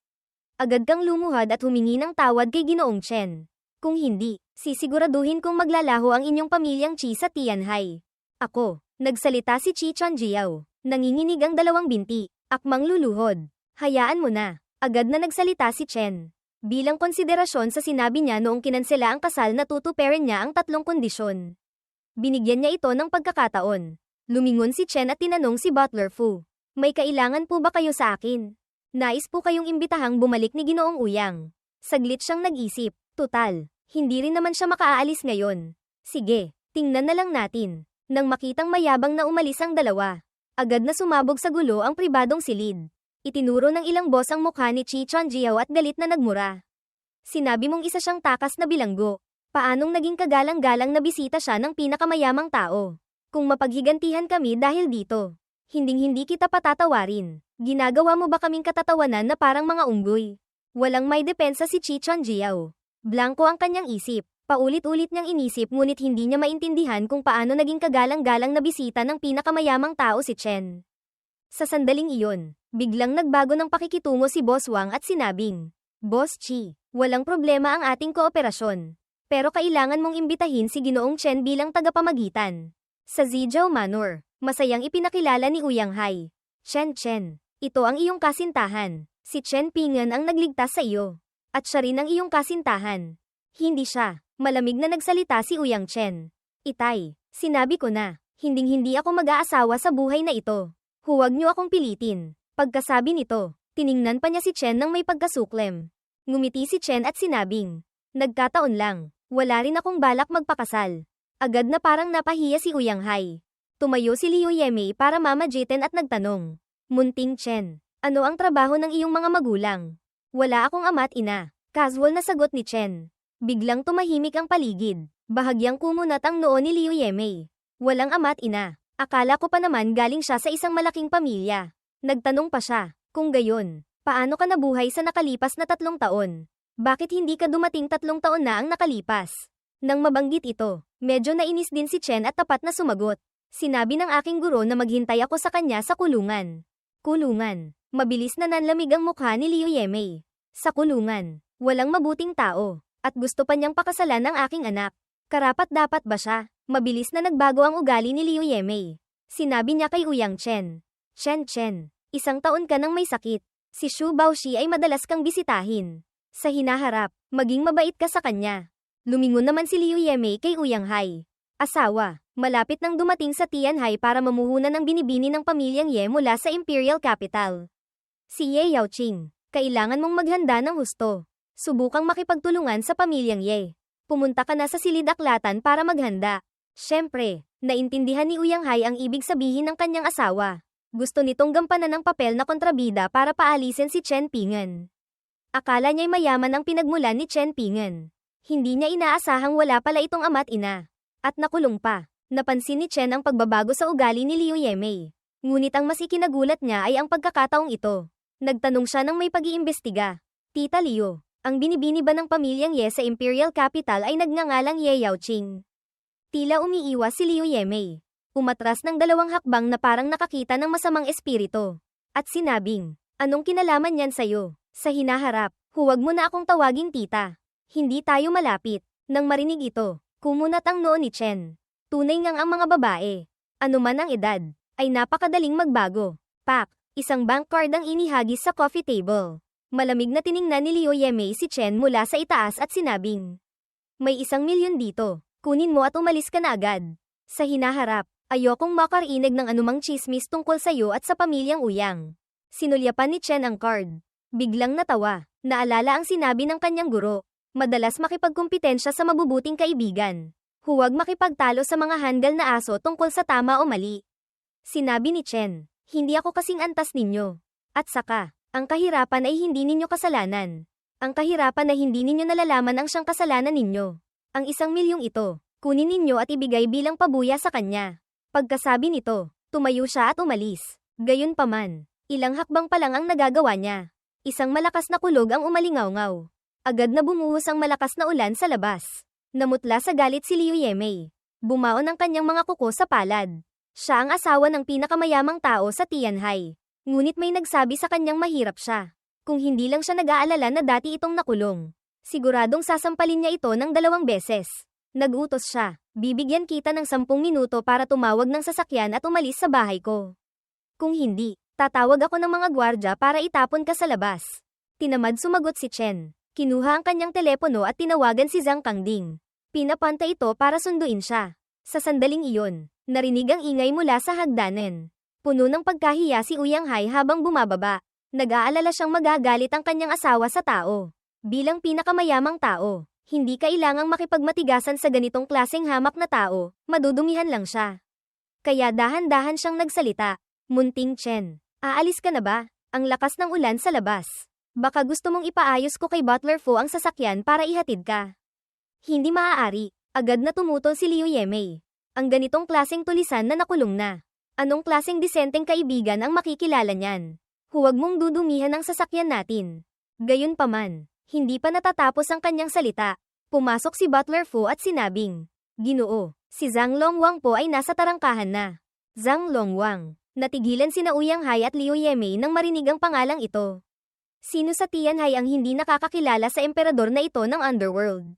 Agad kang lumuhad at humingi ng tawad kay Ginoong Chen. Kung hindi, sisiguraduhin kong maglalaho ang inyong pamilyang Chi sa Tianhai. Ako, nagsalita si Chi Chonjiao. Nanginginig ang dalawang binti. Akmang luluhod. Hayaan mo na. Agad na nagsalita si Chen. Bilang konsiderasyon sa sinabi niya noong kinansela ang kasal na tutuperin niya ang 3 kondisyon. Binigyan niya ito ng pagkakataon. Lumingon si Chen at tinanong si Butler Fu. May kailangan po ba kayo sa akin? Nais po kayong imbitahang bumalik ni Ginoong Uyang. Saglit siyang nag-isip. Tutal, hindi rin naman siya makaalis ngayon. Sige, tingnan na lang natin. Nang makitang mayabang na umalis ang dalawa. Agad na sumabog sa gulo ang pribadong silid. Itinuro ng ilang boss ang mukha ni Chi Chonjiao at galit na nagmura. Sinabi mong isa siyang takas na bilanggo. Paanong naging kagalang-galang na bisita siya ng pinakamayamang tao? Kung mapaghigantihan kami dahil dito, hinding-hindi kita patatawarin. Ginagawa mo ba kaming katatawanan na parang mga unggoy? Walang may depensa si Chi Chonjiao. Blanko ang kanyang isip. Paulit-ulit niyang inisip ngunit hindi niya maintindihan kung paano naging kagalang-galang na bisita ng pinakamayamang tao si Chen. Sa sandaling iyon, biglang nagbago ng pakikitungo si Boss Wang at sinabing, Boss Chi, walang problema ang ating kooperasyon. Pero kailangan mong imbitahin si Ginoong Chen bilang tagapamagitan. Sa Zijou Manor, masayang ipinakilala ni Uyang Hai. Chen, ito ang iyong kasintahan. Si Chen Pingan ang nagligtas sa iyo. At siya rin ang iyong kasintahan. Hindi siya. Malamig na nagsalita si Uyang Chen. Itay, sinabi ko na, hinding-hindi ako mag-aasawa sa buhay na ito. Huwag niyo akong pilitin. Pagkasabi nito, tiningnan pa niya si Chen ng may pagkasuklem. Ngumiti si Chen at sinabing, nagkataon lang, wala rin akong balak magpakasal. Agad na parang napahiya si Uyang Hai. Tumayo si Liu Yemei para mamagitan at nagtanong, Munting Chen, ano ang trabaho ng iyong mga magulang? Wala akong ama at ina. Casual na sagot ni Chen. Biglang tumahimik ang paligid. Bahagyang kumunat ang noo ni Liu Yemei. Walang ama at ina. Akala ko pa naman galing siya sa isang malaking pamilya. Nagtanong pa siya, kung gayon, paano ka nabuhay sa nakalipas na 3 taon? Bakit hindi ka dumating 3 taon na ang nakalipas? Nang mabanggit ito, medyo nainis din si Chen at tapat na sumagot. Sinabi ng aking guro na maghintay ako sa kanya sa kulungan. Kulungan. Mabilis na nanlamig ang mukha ni Liu Yemei. Sa kulungan, walang mabuting tao, at gusto pa niyang pakasalan ng aking anak. Karapat-dapat ba siya? Mabilis na nagbago ang ugali ni Liu Yemei. Sinabi niya kay Uyang Chen. Chen, isang taon ka nang may sakit. Si Xu Baoshi ay madalas kang bisitahin. Sa hinaharap, maging mabait ka sa kanya. Lumingon naman si Liu Yemei kay Uyang Hai. Asawa, malapit nang dumating sa Tianhai para mamuhunan ng binibini ng pamilyang Ye mula sa Imperial Capital. Si Ye Yaoqing, kailangan mong maghanda ng husto. Subukang makipagtulungan sa pamilyang Ye. Pumunta ka na sa silid-aklatan para maghanda. Siyempre, naintindihan ni Uyang Hai ang ibig sabihin ng kanyang asawa. Gusto nitong gampanan ng papel na kontrabida para paalisin si Chen Pingen. Akala niya'y mayaman ang pinagmulan ni Chen Pingen. Hindi niya inaasahang wala pala itong ama at ina. At nakulong pa. Napansin ni Chen ang pagbabago sa ugali ni Liu Yemei. Ngunit ang mas ikinagulat niya ay ang pagkakataong ito. Nagtanong siya ng may pag-iimbestiga. Tita Liu, ang binibini ba ng pamilyang Ye sa Imperial Capital ay nagngangalang Ye Yaoqing? Tila umiiwas si Liu Yemei. Umatras ng 2 hakbang na parang nakakita ng masamang espiritu. At sinabing, anong kinalaman niyan sa'yo? Sa hinaharap, huwag mo na akong tawaging tita. Hindi tayo malapit. Nang marinig ito, kumunat ang noo ni Chen. Tunay ngang ang mga babae, anuman ang edad, ay napakadaling magbago. Pak, isang bank card ang inihagis sa coffee table. Malamig na tiningnan ni Liu Yemei si Chen mula sa itaas at sinabing, may 1,000,000 dito, kunin mo at umalis ka na agad. Sa hinaharap, ayokong makarinig ng anumang chismis tungkol sa iyo at sa pamilyang Uyang. Sinulyapan ni Chen ang card. Biglang natawa, naalala ang sinabi ng kanyang guro. Madalas makipagkumpitensya sa mabubuting kaibigan. Huwag makipagtalo sa mga handgal na aso tungkol sa tama o mali. Sinabi ni Chen, hindi ako kasing antas ninyo. At saka, ang kahirapan ay hindi ninyo kasalanan. Ang kahirapan na hindi ninyo nalalaman ang siyang kasalanan ninyo. Ang 1,000,000 ito, kunin ninyo at ibigay bilang pabuya sa kanya. Pagkasabi nito, tumayo siya at umalis. Gayunpaman, ilang hakbang pa lang ang nagagawa niya. Isang malakas na kulog ang umalingaw-ngaw. Agad na bumuhos ang malakas na ulan sa labas. Namutla sa galit si Liu Yemei. Bumaon ang kanyang mga kuko sa palad. Siya ang asawa ng pinakamayamang tao sa Tianhai. Ngunit may nagsabi sa kanyang mahirap siya. Kung hindi lang siya nag-aalala na dati itong nakulong, siguradong sasampalin niya ito ng 2 beses. Nagutos siya, bibigyan kita ng 10 minuto para tumawag ng sasakyan at umalis sa bahay ko. Kung hindi, tatawag ako ng mga gwardya para itapon ka sa labas. Tinamad sumagot si Chen. Kinuha ang kanyang telepono at tinawagan si Zhang Kangding. Pinapanta ito para sunduin siya. Sa sandaling iyon, narinig ang ingay mula sa hagdanan. Puno ng pagkahiya si Uyang Hai habang bumababa. Nag-aalala siyang magagalit ang kanyang asawa sa tao. Bilang pinakamayamang tao, hindi kailangang makipagmatigasan sa ganitong klaseng hamak na tao, madudumihan lang siya. Kaya dahan-dahan siyang nagsalita. Munting Chen, aalis ka na ba? Ang lakas ng ulan sa labas. Baka gusto mong ipaayos ko kay Butler Fu ang sasakyan para ihatid ka. Hindi maaari. Agad na tumutol si Liu Yemei. Ang ganitong klaseng tulisan na nakulong na. Anong klaseng disenteng kaibigan ang makikilala niyan? Huwag mong dudumihan ang sasakyan natin. Gayunpaman, hindi pa natatapos ang kanyang salita. Pumasok si Butler Fu at sinabing, Ginoo, si Zhang Longwang po ay nasa tarangkahan na. Zhang Longwang. Natigilan sina Uyang Hai at Liu Yemei nang marinig ang pangalang ito. Sino sa Tianhai ang hindi nakakakilala sa emperador na ito ng underworld?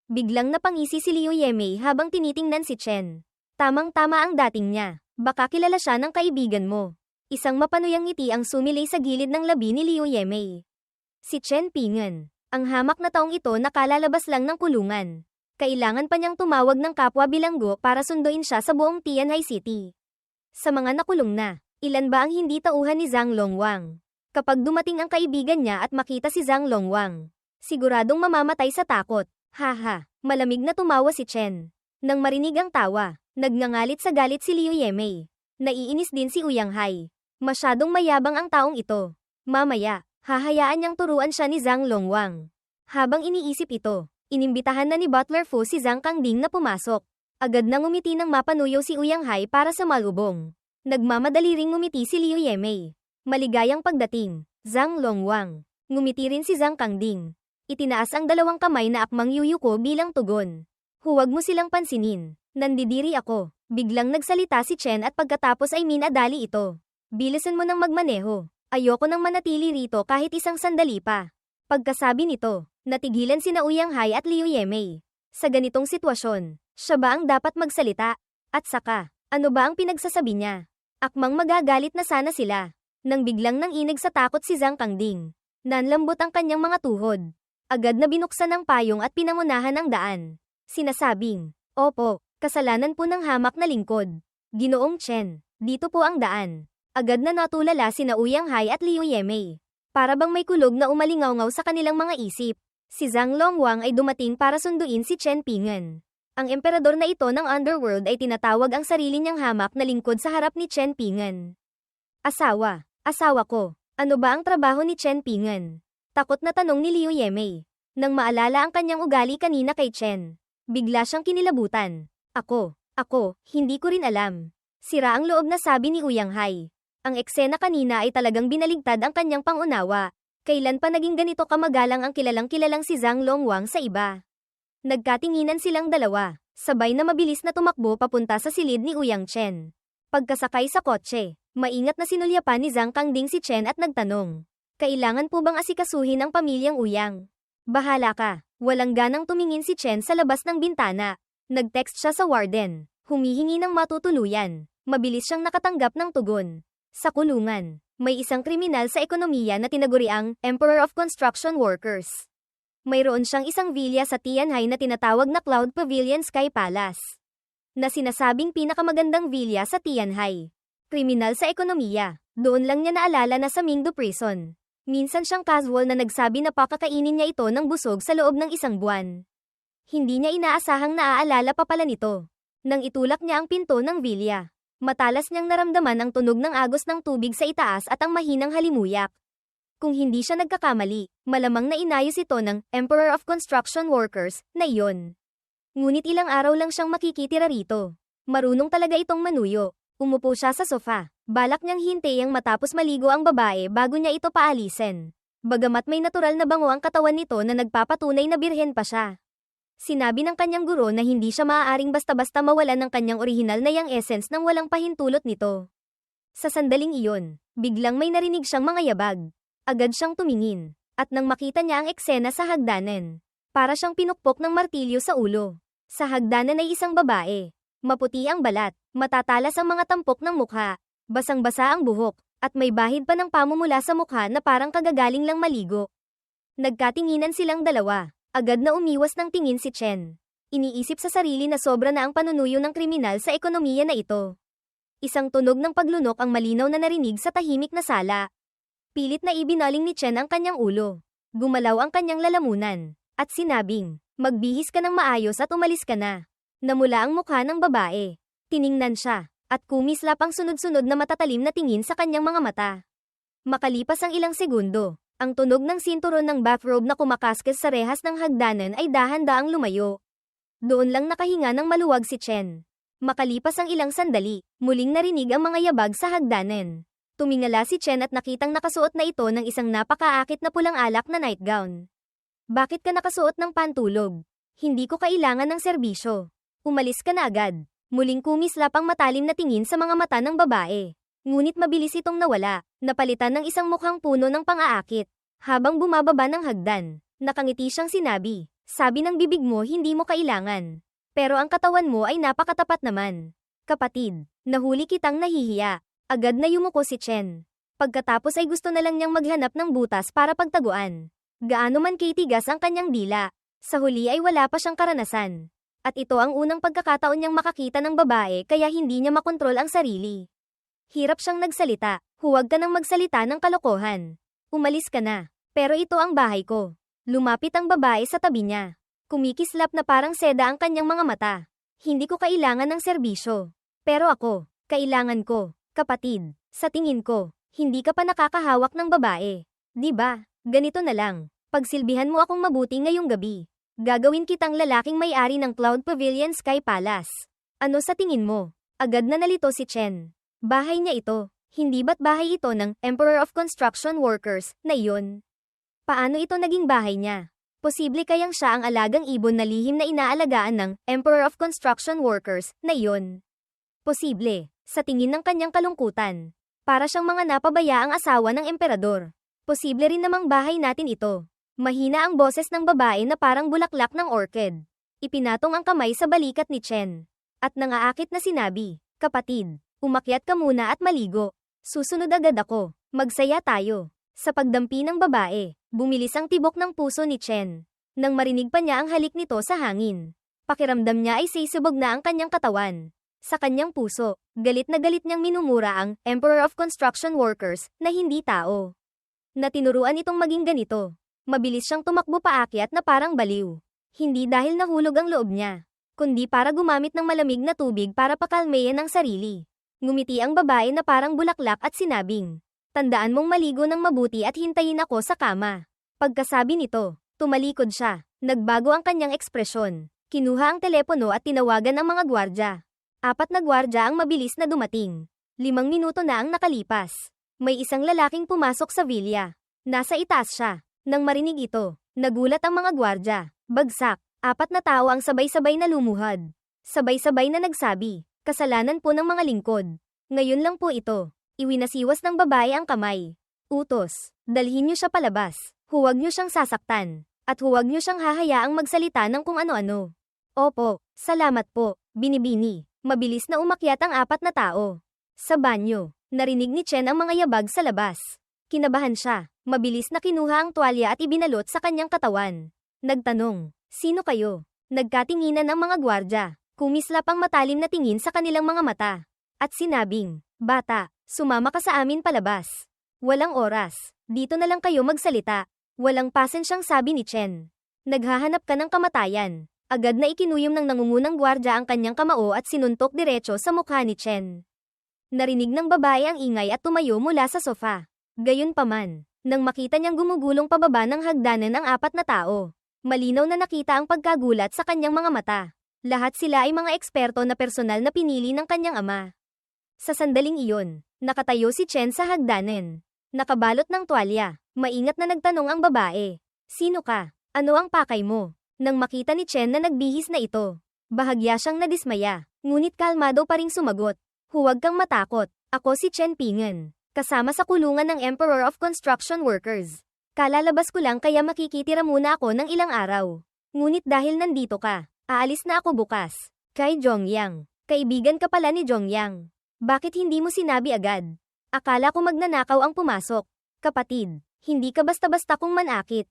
Biglang napangisi si Liu Yemei habang tinitingnan si Chen. Tamang-tama ang dating niya. Baka kilala siya ng kaibigan mo. Isang mapanuyang ngiti ang sumilay sa gilid ng labi ni Liu Yemei. Si Chen Pingen. Ang hamak na taong ito nakalalabas lang ng kulungan. Kailangan pa niyang tumawag ng kapwa bilanggo para sunduin siya sa buong Tianhai City. Sa mga nakulong na, ilan ba ang hindi tauhan ni Zhang Longwang? Kapag dumating ang kaibigan niya at makita si Zhang Longwang, Siguradong mamamatay sa takot. Haha, malamig na tumawa si Chen. Nang marinig ang tawa, nagngangalit sa galit si Liu Yemei. Naiinis din si Uyang Hai. Masyadong mayabang ang taong ito. Mamaya, hahayaan niyang turuan siya ni Zhang Longwang. Habang iniisip ito, inimbitahan na ni Butler Fu si Zhang Kangding na pumasok. Agad na ngumiti ng mapanuyo si Uyang Hai para sa malubong. Nagmamadali ring ngumiti si Liu Yemei. Maligayang pagdating, Zhang Longwang. Ngumiti rin si Zhang Kangding. Itinaas ang dalawang kamay na akmang yuyuko bilang tugon. Huwag mo silang pansinin. Nandidiri ako. Biglang nagsalita si Chen at pagkatapos ay minadali ito. Bilisan mo nang magmaneho. Ayoko nang manatili rito kahit isang sandali pa. Pagkasabi nito, natigilan sina Uyang Hai at Liu Yemei. Sa ganitong sitwasyon, siya ba ang dapat magsalita? At saka, ano ba ang pinagsasabi niya? Akmang magagalit na sana sila. Nang biglang nanginig sa takot si Zhang Kangding. Nanlambot ang kanyang mga tuhod. Agad na binuksan ang payong at pinangunahan ang daan. Sinasabing, opo, kasalanan po ng hamak na lingkod. Ginoong Chen, dito po ang daan. Agad na natulala sina Uyang Hai at Liu Yemei. Para bang may kulog na umalingaw-ngaw sa kanilang mga isip. Si Zhang Longwang ay dumating para sunduin si Chen Ping'an. Ang emperador na ito ng underworld ay tinatawag ang sarili niyang hamak na lingkod sa harap ni Chen Ping'an. Asawa ko, ano ba ang trabaho ni Chen Ping'an? Takot na tanong ni Liu Yemei. Nang maalala ang kanyang ugali kanina kay Chen, bigla siyang kinilabutan. Ako, hindi ko rin alam. Sira ang loob na sabi ni Uyang Hai. Ang eksena kanina ay talagang binaligtad ang kanyang pangunawa. Kailan pa naging ganito kamagalang ang kilalang-kilalang si Zhang Longwang sa iba? Nagkatinginan silang dalawa, sabay na mabilis na tumakbo papunta sa silid ni Uyang Chen. Pagkasakay sa kotse, maingat na sinulyapan ni Zhang Kangding si Chen at nagtanong. Kailangan po bang asikasuhin ang pamilyang Uyang? Bahala ka. Walang ganang tumingin si Chen sa labas ng bintana. Nag-text siya sa warden. Humihingi ng matutuluyan. Mabilis siyang nakatanggap ng tugon. Sa kulungan, may isang kriminal sa ekonomiya na tinaguriang Emperor of Construction Workers. Mayroon siyang isang villa sa Tianhai na tinatawag na Cloud Pavilion Sky Palace. Na sinasabing pinakamagandang villa sa Tianhai. Kriminal sa ekonomiya. Doon lang niya naalala na sa Mingdo Prison. Minsan siyang casual na nagsabi na pakakainin niya ito ng busog sa loob ng isang buwan. Hindi niya inaasahang naaalala pa pala nito. Nang itulak niya ang pinto ng villa, matalas niyang naramdaman ang tunog ng agos ng tubig sa itaas at ang mahinang halimuyak. Kung hindi siya nagkakamali, malamang na inayos ito ng Emperor of Construction Workers na iyon. Ngunit ilang araw lang siyang makikitira rito. Marunong talaga itong manuyo. Umupo siya sa sofa. Balak niyang hintayang matapos maligo ang babae bago niya ito paalisin. Bagamat may natural na bango ang katawan nito na nagpapatunay na birhen pa siya. Sinabi ng kanyang guro na hindi siya maaaring basta-basta mawalan ng kanyang orihinal na young essence nang walang pahintulot nito. Sa sandaling iyon, biglang may narinig siyang mga yabag. Agad siyang tumingin, at nang makita niya ang eksena sa hagdanan, para siyang pinukpok ng martilyo sa ulo. Sa hagdanan ay isang babae. Maputi ang balat, matatalas ang mga tampok ng mukha, basang-basa ang buhok, at may bahid pa ng pamumula sa mukha na parang kagagaling lang maligo. Nagkatinginan silang dalawa. Agad na umiwas ng tingin si Chen. Iniisip sa sarili na sobra na ang panunuyo ng kriminal sa ekonomiya na ito. Isang tunog ng paglunok ang malinaw na narinig sa tahimik na sala. Pilit na ibinaling ni Chen ang kanyang ulo. Gumalaw ang kanyang lalamunan, at sinabing, magbihis ka ng maayos at umalis ka na. Namula ang mukha ng babae. Tiningnan siya, at kumislap ang sunod-sunod na matatalim na tingin sa kanyang mga mata. Makalipas ang ilang segundo, ang tunog ng sinturon ng bathrobe na kumakaskas sa rehas ng hagdanan ay dahan-daang lumayo. Doon lang nakahinga ng maluwag si Chen. Makalipas ang ilang sandali, muling narinig ang mga yabag sa hagdanan. Tumingala si Chen at nakitang nakasuot na ito ng isang napakaakit na pulang alak na nightgown. Bakit ka nakasuot ng pantulog? Hindi ko kailangan ng serbisyo. Umalis ka na agad. Muling kumislap ang matalim na tingin sa mga mata ng babae. Ngunit mabilis itong nawala, napalitan ng isang mukhang puno ng pang-aakit. Habang bumababa ng hagdan, nakangiti siyang sinabi, sabi ng bibig mo hindi mo kailangan. Pero ang katawan mo ay napakatapat naman. Kapatid, nahuli kitang nahihiya. Agad na yumuko si Chen. Pagkatapos ay gusto na lang niyang maghanap ng butas para pagtaguan. Gaano man kitigas ang kanyang dila, sa huli ay wala pa siyang karanasan. At ito ang unang pagkakataon niyang makakita ng babae kaya hindi niya makontrol ang sarili. Hirap siyang nagsalita, huwag ka nang magsalita ng kalokohan. Umalis ka na, pero ito ang bahay ko. Lumapit ang babae sa tabi niya. Kumikislap na parang seda ang kanyang mga mata. Hindi ko kailangan ng serbisyo. Pero ako, kailangan ko, kapatid. Sa tingin ko, hindi ka pa nakakahawak ng babae. Di ba? Ganito na lang. Pagsilbihan mo akong mabuti ngayong gabi. Gagawin kitang lalaking may-ari ng Cloud Pavilion Sky Palace. Ano sa tingin mo? Agad na nalito si Chen. Bahay niya ito. Hindi ba't bahay ito ng Emperor of Construction Workers na iyon? Paano ito naging bahay niya? Posible kayang siya ang alagang ibon na lihim na inaalagaan ng Emperor of Construction Workers na iyon? Posible, sa tingin ng kanyang kalungkutan. Para siyang mga napabayaang asawa ng emperador. Posible rin namang bahay natin ito. Mahina ang boses ng babae na parang bulaklak ng orchid. Ipinatong ang kamay sa balikat ni Chen. At nangaakit na sinabi, kapatid, umakyat ka muna at maligo. Susunod agad ako. Magsaya tayo. Sa pagdampi ng babae, bumilis ang tibok ng puso ni Chen. Nang marinig pa niya ang halik nito sa hangin. Pakiramdam niya ay sisibog na ang kanyang katawan. Sa kanyang puso, galit na galit niyang minumura ang Emperor of Construction Workers na hindi tao. Na tinuruan itong maging ganito. Mabilis siyang tumakbo paakyat na parang baliw. Hindi dahil nahulog ang loob niya, kundi para gumamit ng malamig na tubig para pakalmayan ang sarili. Ngumiti ang babae na parang bulaklak at sinabing, tandaan mong maligo ng mabuti at hintayin ako sa kama. Pagkasabi nito, tumalikod siya. Nagbago ang kanyang ekspresyon. Kinuha ang telepono at tinawagan ang mga gwardya. 4 na gwardya ang mabilis na dumating. 5 minuto na ang nakalipas. May isang lalaking pumasok sa villa. Nasa itaas siya. Nang marinig ito, nagulat ang mga gwardya. Bagsak. 4 na tao ang sabay-sabay na lumuhad. Sabay-sabay na nagsabi, kasalanan po ng mga lingkod. Ngayon lang po ito. Iwinasiwas ng babae ang kamay. Utos, dalhin niyo siya palabas. Huwag niyo siyang sasaktan. At huwag niyo siyang hahayaang magsalita ng kung ano-ano. Opo, salamat po, binibini. Mabilis na umakyat ang 4 na tao. Sa banyo, narinig ni Chen ang mga yabag sa labas. Kinabahan siya. Mabilis na kinuha ang tuwalya at ibinalot sa kanyang katawan. Nagtanong, sino kayo? Nagkatinginan ang mga gwardya. Kumislap ang matalim na tingin sa kanilang mga mata. At sinabing, bata, sumama ka sa amin palabas. Walang oras. Dito na lang kayo magsalita. Walang pasensyang sabi ni Chen. Naghahanap ka ng kamatayan. Agad na ikinuyom ng nangungunang gwardya ang kanyang kamao at sinuntok diretso sa mukha ni Chen. Narinig ng babae ang ingay at tumayo mula sa sofa. Gayunpaman, nang makita niyang gumugulong pababa ng hagdanan ang 4 na tao, malinaw na nakita ang pagkagulat sa kanyang mga mata. Lahat sila ay mga eksperto na personal na pinili ng kanyang ama. Sa sandaling iyon, nakatayo si Chen sa hagdanan. Nakabalot ng tuwalya, maingat na nagtanong ang babae. Sino ka? Ano ang pakay mo? Nang makita ni Chen na nagbihis na ito, bahagya siyang nadismaya, ngunit kalmado pa ring sumagot. Huwag kang matakot, ako si Chen Pingen, kasama sa kulungan ng Emperor of Construction Workers. Kalalabas ko lang kaya makikitira muna ako ng ilang araw. Ngunit dahil nandito ka, aalis na ako bukas. Kay Zhongyang, kaibigan ka pala ni Zhongyang. Bakit hindi mo sinabi agad? Akala ko magnanakaw ang pumasok. Kapatid, hindi ka basta-basta kong manakit.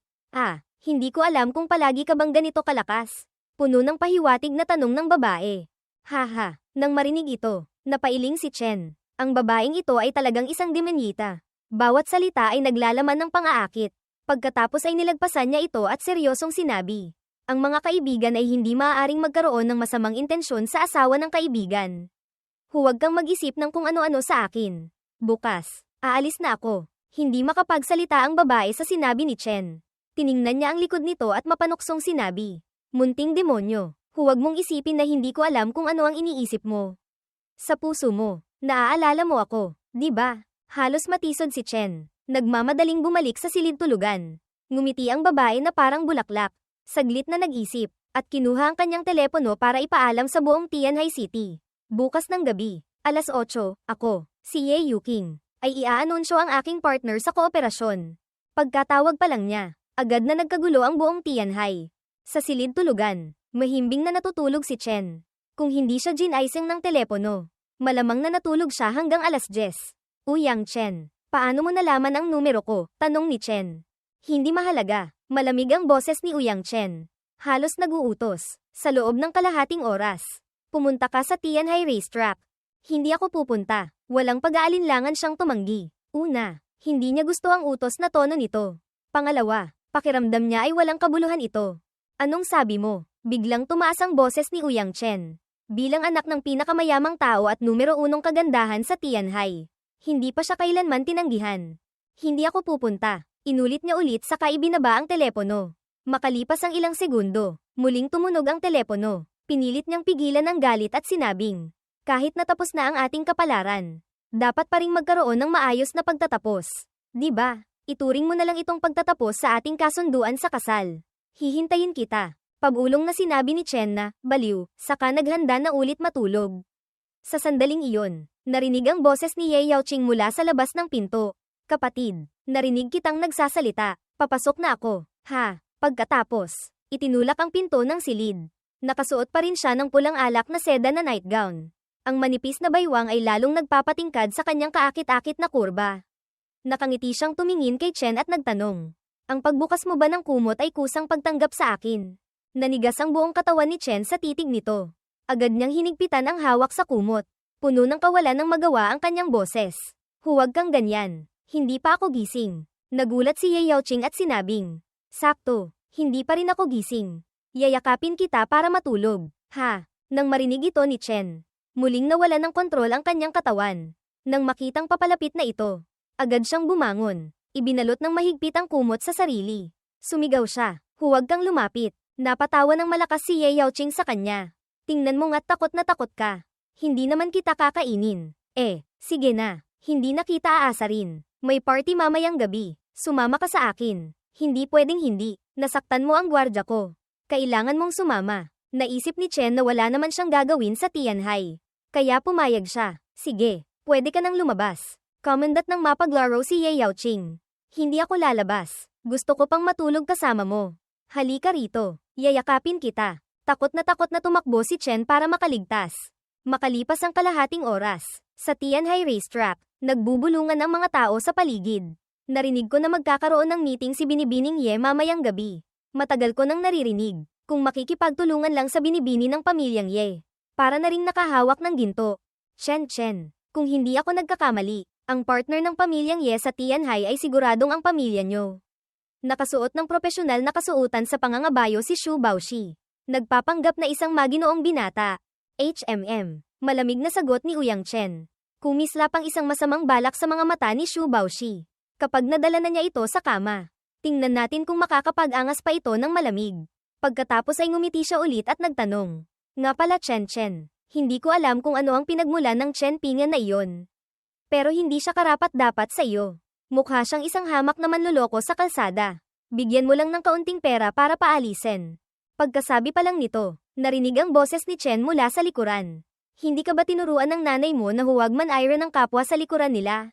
Hindi ko alam kung palagi ka bang ganito kalakas. Puno ng pahiwatig na tanong ng babae. Haha, nang marinig ito, napailing si Chen. Ang babaeng ito ay talagang isang demenyita. Bawat salita ay naglalaman ng pang-aakit. Pagkatapos ay nilagpasan niya ito at seryosong sinabi. Ang mga kaibigan ay hindi maaaring magkaroon ng masamang intensyon sa asawa ng kaibigan. Huwag kang mag-isip ng kung ano-ano sa akin. Bukas, aalis na ako. Hindi makapagsalita ang babae sa sinabi ni Chen. Tiningnan niya ang likod nito at mapanuksong sinabi. Munting demonyo, huwag mong isipin na hindi ko alam kung ano ang iniisip mo. Sa puso mo, naaalala mo ako, di ba? Halos matisod si Chen. Nagmamadaling bumalik sa silid tulugan. Ngumiti ang babae na parang bulaklak. Saglit na nag-isip, at kinuha ang kanyang telepono para ipaalam sa buong Tianhai City. Bukas ng gabi, 8:00, ako, si Ye Yuking, ay iaanunsyo ang aking partner sa kooperasyon. Pagkatawag pa lang niya, agad na nagkagulo ang buong Tianhai. Sa silid tulugan, mahimbing na natutulog si Chen. Kung hindi siya ginaising ng telepono, malamang na natulog siya hanggang 10:00. Uyang Chen, paano mo nalaman ang numero ko? Tanong ni Chen. Hindi mahalaga, malamig ang boses ni Uyang Chen. Halos nag-uutos, sa loob ng kalahating oras. Pumunta ka sa Tianhai Racetrack. Hindi ako pupunta. Walang pag-aalinlangan siyang tumanggi. Una, hindi niya gusto ang utos na tono nito. Pangalawa, Pakiramdam niya ay walang kabuluhan ito. Anong sabi mo? Biglang tumaas ang boses ni Uyang Chen. Bilang anak ng pinakamayamang tao at numero 1 kagandahan sa Tianhai. Hindi pa siya kailanman tinanggihan. Hindi ako pupunta. Inulit niya ulit saka ibinaba ang telepono. Makalipas ang ilang segundo, muling tumunog ang telepono. Pinilit niyang pigilan ang galit at sinabing, kahit natapos na ang ating kapalaran, dapat pa ring magkaroon ng maayos na pagtatapos. Di ba? Ituring mo na lang itong pagtatapos sa ating kasunduan sa kasal. Hihintayin kita. Pabulong na sinabi ni Chen na, baliw, saka naghanda na ulit matulog. Sa sandaling iyon, narinig ang boses ni Ye Yaoqing mula sa labas ng pinto. Kapatid, narinig kitang nagsasalita, papasok na ako, ha? Pagkatapos, itinulak ang pinto ng silid. Nakasuot pa rin siya ng pulang alak na seda na nightgown. Ang manipis na baywang ay lalong nagpapatingkad sa kanyang kaakit-akit na kurba. Nakangiti siyang tumingin kay Chen at nagtanong, ang pagbukas mo ba ng kumot ay kusang pagtanggap sa akin? Nanigas ang buong katawan ni Chen sa titig nito. Agad niyang hinigpitan ang hawak sa kumot. Puno ng kawalan ng magawa ang kanyang boses. Huwag kang ganyan. Hindi pa ako gising. Nagulat si Ye Yaoqing at sinabing, sakto, hindi pa rin ako gising. Yayakapin kita para matulog. Ha? Nang marinig ito ni Chen, muling nawala ng kontrol ang kanyang katawan. Nang makitang papalapit na ito, agad siyang bumangon. Ibinalot ng mahigpit ang kumot sa sarili. Sumigaw siya, huwag kang lumapit. Napatawa ng malakas si Ye Yaoqing sa kanya. Tingnan mo nga't takot na takot ka. Hindi naman kita kakainin. Sige na. Hindi na kita aasarin. May party mamayang gabi. Sumama ka sa akin. Hindi pwedeng hindi. Nasaktan mo ang gwardya ko. Kailangan mong sumama. Naisip ni Chen na wala naman siyang gagawin sa Tianhai. Kaya pumayag siya. Sige, pwede ka nang lumabas. Komandat ng mapaglaro si Ye Yaoqing. Hindi ako lalabas. Gusto ko pang matulog kasama mo. Halika rito. Yayakapin kita. Takot na tumakbo si Chen para makaligtas. Makalipas ang kalahating oras, sa Tianhai Racetrack, nagbubulungan ang mga tao sa paligid. Narinig ko na magkakaroon ng meeting si Binibining Ye mamayang gabi. Matagal ko nang naririnig, kung makikipagtulungan lang sa binibini ng pamilyang Ye. Para na ring nakahawak ng ginto. Chen, kung hindi ako nagkakamali, ang partner ng pamilyang Ye sa Tianhai ay siguradong ang pamilya nyo. Nakasuot ng propesyonal na kasuotan sa pangangabayo si Xu Baoshi. Nagpapanggap na isang maginoong binata. Malamig na sagot ni Uyang Chen. Kumislap ang isang masamang balak sa mga mata ni Xu Baoshi. Kapag nadala na niya ito sa kama, tingnan natin kung makakapag-angas pa ito ng malamig. Pagkatapos ay ngumiti siya ulit at nagtanong. Nga pala Chen, hindi ko alam kung ano ang pinagmulan ng Chen Pingan na iyon. Pero hindi siya karapat-dapat sa iyo. Mukha siyang isang hamak na manloloko sa kalsada. Bigyan mo lang ng kaunting pera para paalisin. Pagkasabi pa lang nito, narinig ang boses ni Chen mula sa likuran. Hindi ka ba tinuruan ng nanay mo na huwag man-ira ng kapwa sa likuran nila?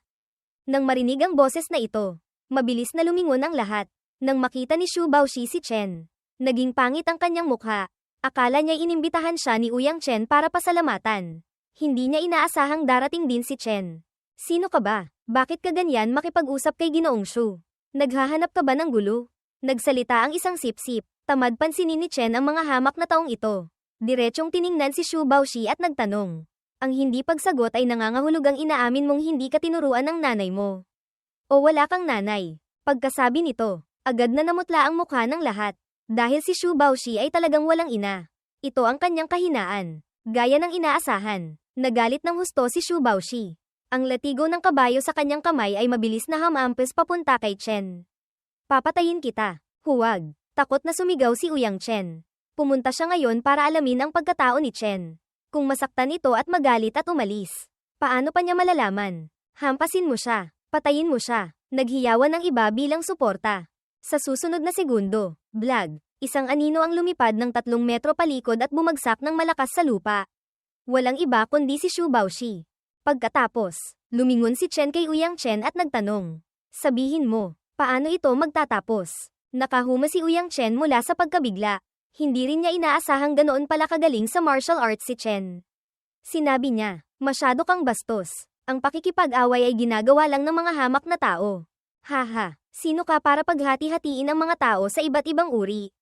Nang marinig ang boses na ito, mabilis na lumingon ang lahat. Nang makita ni Xu Baoshi si Chen, naging pangit ang kanyang mukha. Akala niya inimbitahan siya ni Uyang Chen para pasalamatan. Hindi niya inaasahang darating din si Chen. Sino ka ba? Bakit ka ganyan makipag-usap kay Ginoong Xu? Naghahanap ka ba ng gulo? Nagsalita ang isang sip-sip. Tamad pansinin ni Chen ang mga hamak na taong ito. Diretsong tiningnan si Xu Baoshi at nagtanong. Ang hindi pagsagot ay nangangahulugang inaamin mong hindi ka tinuruan ng nanay mo. O wala kang nanay. Pagkasabi nito, agad na namutla ang mukha ng lahat. Dahil si Xu Baoshi ay talagang walang ina. Ito ang kanyang kahinaan. Gaya ng inaasahan. Nagalit ng husto si Xu Baoshi. Ang latigo ng kabayo sa kanyang kamay ay mabilis na hamampes papunta kay Chen. Papatayin kita. Huwag. Takot na sumigaw si Uyang Chen. Pumunta siya ngayon para alamin ang pagkatao ni Chen. Kung masaktan ito at magalit at umalis. Paano pa niya malalaman? Hampasin mo siya. Patayin mo siya. Naghiyawan ng iba bilang suporta. Sa susunod na segundo, blag, isang anino ang lumipad ng 3 metro palikod at bumagsak ng malakas sa lupa. Walang iba kundi si Xu Baoshi. Pagkatapos, lumingon si Chen kay Uyang Chen at nagtanong. Sabihin mo, paano ito magtatapos? Nakahuma si Uyang Chen mula sa pagkabigla. Hindi rin niya inaasahang ganoon pala kagaling sa martial arts si Chen. Sinabi niya, masyado kang bastos. Ang pakikipag-away ay ginagawa lang ng mga hamak na tao. Haha, sino ka para paghati-hatiin ang mga tao sa iba't ibang uri?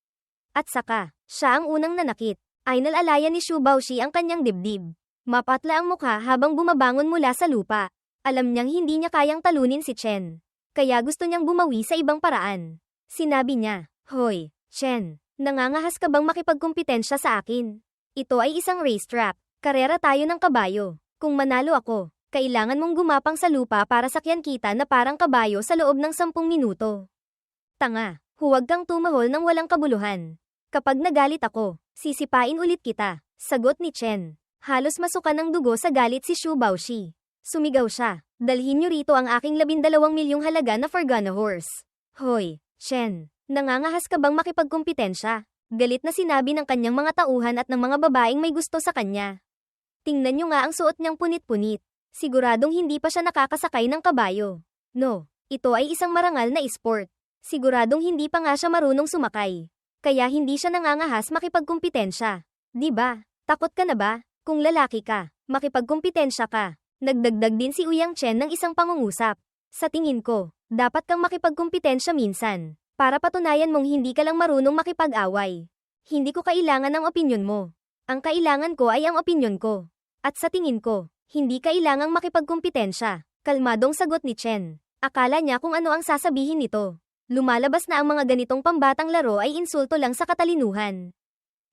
At saka, siya ang unang nanakit. Ay nalalaya ni Xu Baoshi ang kanyang dibdib. Mapatla ang mukha habang bumabangon mula sa lupa. Alam niyang hindi niya kayang talunin si Chen. Kaya gusto niyang bumawi sa ibang paraan. Sinabi niya, "Hoy, Chen, nangangahas ka bang makipagkumpetensya sa akin? Ito ay isang racetrack, karera tayo ng kabayo. Kung manalo ako, kailangan mong gumapang sa lupa para sakyan kita na parang kabayo sa loob ng 10 minuto. Tanga, huwag kang tumahol ng walang kabuluhan. Kapag nagalit ako, sisipain ulit kita," sagot ni Chen. Halos masuka ng dugo sa galit si Shu Baoshi. Sumigaw siya, "Dalhin niyo rito ang aking 12 milyong halaga na Fargana horse." "Hoy, Chen, nangangahas ka bang makipagkumpetensya?" Galit na sinabi ng kanyang mga tauhan at ng mga babaeng may gusto sa kanya. "Tingnan niyo nga ang suot niyang punit-punit. Siguradong hindi pa siya nakakasakay ng kabayo. No, ito ay isang marangal na sport. Siguradong hindi pa nga siya marunong sumakay. Kaya hindi siya nangangahas makipagkumpetensya. Di ba? Takot ka na ba? Kung lalaki ka, makipagkumpetensya ka." Nagdagdag din si Uyang Chen ng isang pangungusap. "Sa tingin ko, dapat kang makipagkumpetensya minsan, para patunayan mong hindi ka lang marunong makipag-away. Hindi ko kailangan ang opinyon mo. Ang kailangan ko ay ang opinyon ko. At sa tingin ko, hindi kailangang makipagkumpetensya." Kalmadong sagot ni Chen. Akala niya kung ano ang sasabihin nito. Lumalabas na ang mga ganitong pambatang laro ay insulto lang sa katalinuhan.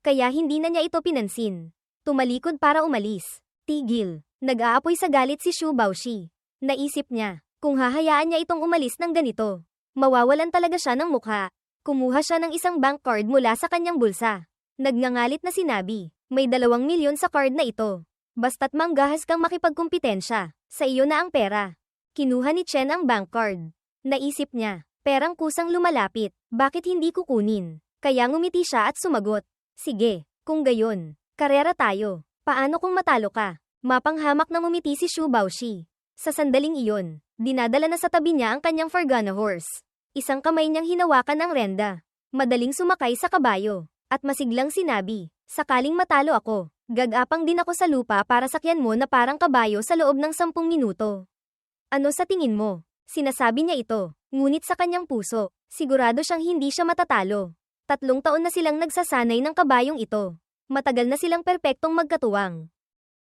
Kaya hindi na niya ito pinansin. Tumalikod para umalis. Tigil. Nag-aapoy sa galit si Shu Baoshi. Naisip niya, kung hahayaan niya itong umalis ng ganito, mawawalan talaga siya ng mukha. Kumuha siya ng isang bank card mula sa kanyang bulsa. Nagngangalit na sinabi, "May 2 milyon sa card na ito. Basta't manggahas kang makipagkumpetensya, sa iyo na ang pera." Kinuha ni Chen ang bank card. Naisip niya, perang kusang lumalapit, bakit hindi kukunin? Kaya ngumiti siya at sumagot, "Sige, kung gayon, karera tayo. Paano kung matalo ka?" Mapanghamak na ngumiti si Shu Baoshi. Sa sandaling iyon, dinadala na sa tabi niya ang kanyang Fargana horse. Isang kamay niyang hinawakan ang renda. Madaling sumakay sa kabayo. At masiglang sinabi, "Sakaling matalo ako, gagapang din ako sa lupa para sakyan mo na parang kabayo sa loob ng 10 minuto." "Ano sa tingin mo?" Sinasabi niya ito, ngunit sa kanyang puso, sigurado siyang hindi siya matatalo. 3 taon na silang nagsasanay ng kabayong ito. Matagal na silang perpektong magkatuwang.